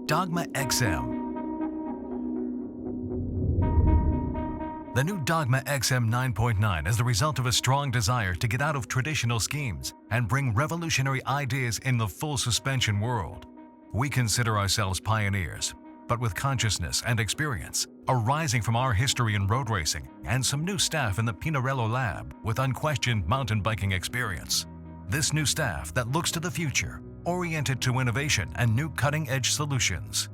Dogma Xm. The new Dogma Xm 9.9 is the result of a strong desire to get out of traditional schemes and bring revolutionary ideas in the full suspension world. We consider ourselves pioneers, but with consciousness and experience, arising from our history in road racing and some new staff in the Pinarello lab with unquestioned mountain biking experience. This new staff that looks to the future, oriented to innovation and new cutting-edge solutions.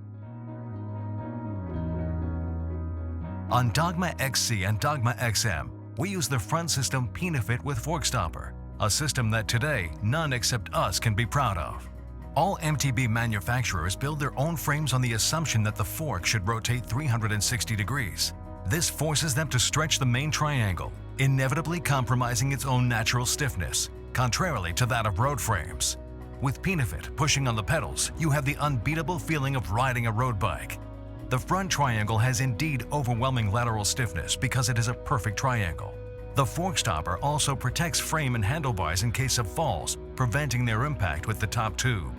On Dogma XC and Dogma XM, we use the front system Pinafit with fork stopper, a system that today none except us can be proud of. All MTB manufacturers build their own frames on the assumption that the fork should rotate 360 degrees. This forces them to stretch the main triangle, inevitably compromising its own natural stiffness, contrarily to that of road frames. With Pinafit pushing on the pedals, you have the unbeatable feeling of riding a road bike. The front triangle has indeed overwhelming lateral stiffness because it is a perfect triangle. The fork stopper also protects frame and handlebars in case of falls, preventing their impact with the top tube.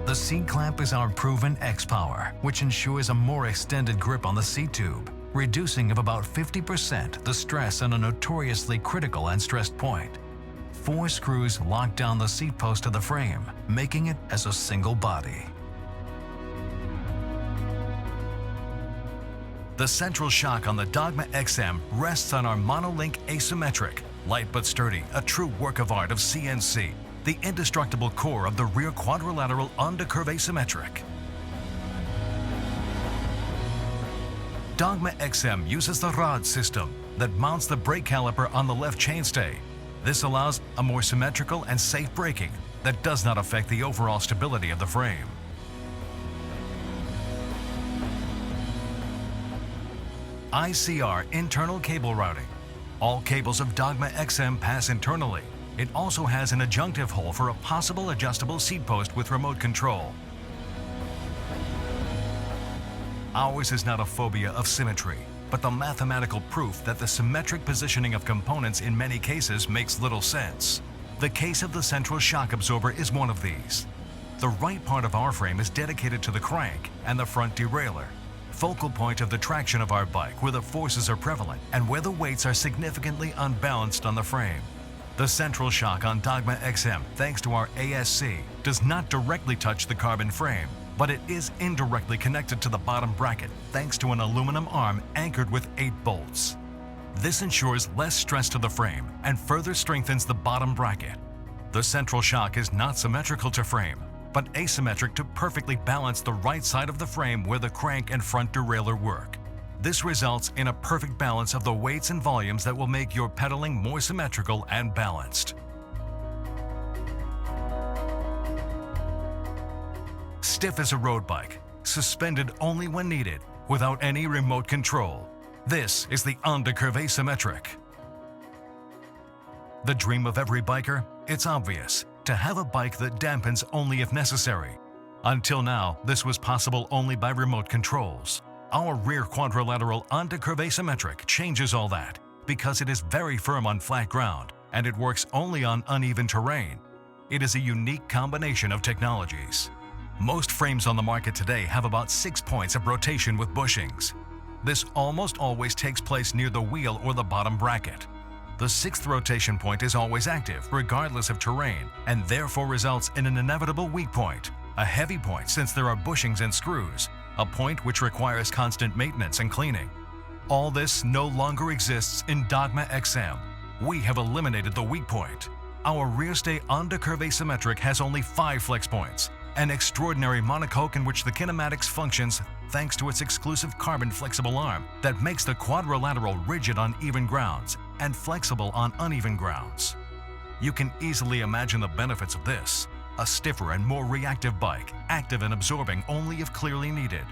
The seat clamp is our proven X-Power, which ensures a more extended grip on the seat tube, reducing of about 50% the stress on a notoriously critical and stressed point. 4 screws lock down the seat post of the frame, making it as a single body. The central shock on the Dogma XM rests on our monolink asymmetric, light but sturdy, a true work of art of CNC, the indestructible core of the rear quadrilateral undercurve asymmetric. Dogma XM uses the rod system that mounts the brake caliper on the left chainstay. This allows a more symmetrical and safe braking that does not affect the overall stability of the frame. ICR internal cable routing. All cables of Dogma XM pass internally. It also has an adjunctive hole for a possible adjustable seat post with remote control. Ours is not a phobia of symmetry, but the mathematical proof that the symmetric positioning of components in many cases makes little sense. The case of the central shock absorber is one of these. The right part of our frame is dedicated to the crank and the front derailleur, focal point of the traction of our bike where the forces are prevalent and where the weights are significantly unbalanced on the frame. The central shock on Dogma XM, thanks to our ASC, does not directly touch the carbon frame, but it is indirectly connected to the bottom bracket thanks to an aluminum arm anchored with 8 bolts. This ensures less stress to the frame and further strengthens the bottom bracket. The central shock is not symmetrical to frame, but asymmetric to perfectly balance the right side of the frame where the crank and front derailleur work. This results in a perfect balance of the weights and volumes that will make your pedaling more symmetrical and balanced. Stiff as a road bike, suspended only when needed, without any remote control. This is the undercurve asymmetric. The dream of every biker? It's obvious, to have a bike that dampens only if necessary. Until now, this was possible only by remote controls. Our rear quadrilateral undercurve asymmetric changes all that because it is very firm on flat ground and it works only on uneven terrain. It is a unique combination of technologies. Most frames on the market today have about 6 points of rotation with bushings. This almost always takes place near the wheel or the bottom bracket. The 6th rotation point is always active, regardless of terrain, and therefore results in an inevitable weak point, a heavy point since there are bushings and screws, a point which requires constant maintenance and cleaning. All this no longer exists in Dogma XM. We have eliminated the weak point. Our rear stay undercurve asymmetric has only 5 flex points, an extraordinary monocoque in which the kinematics functions thanks to its exclusive carbon flexible arm that makes the quadrilateral rigid on even grounds and flexible on uneven grounds. You can easily imagine the benefits of this. A stiffer and more reactive bike, active and absorbing only if clearly needed.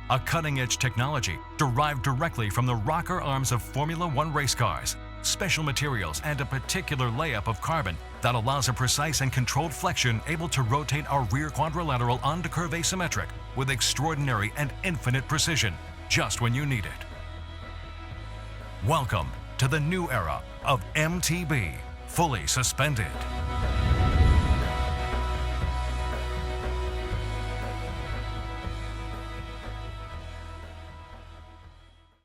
A cutting-edge technology derived directly from the rocker arms of Formula One race cars, special materials and a particular layup of carbon that allows a precise and controlled flexion able to rotate our rear quadrilateral undercurve asymmetric with extraordinary and infinite precision, just when you need it. Welcome to the new era of MTB, fully suspended.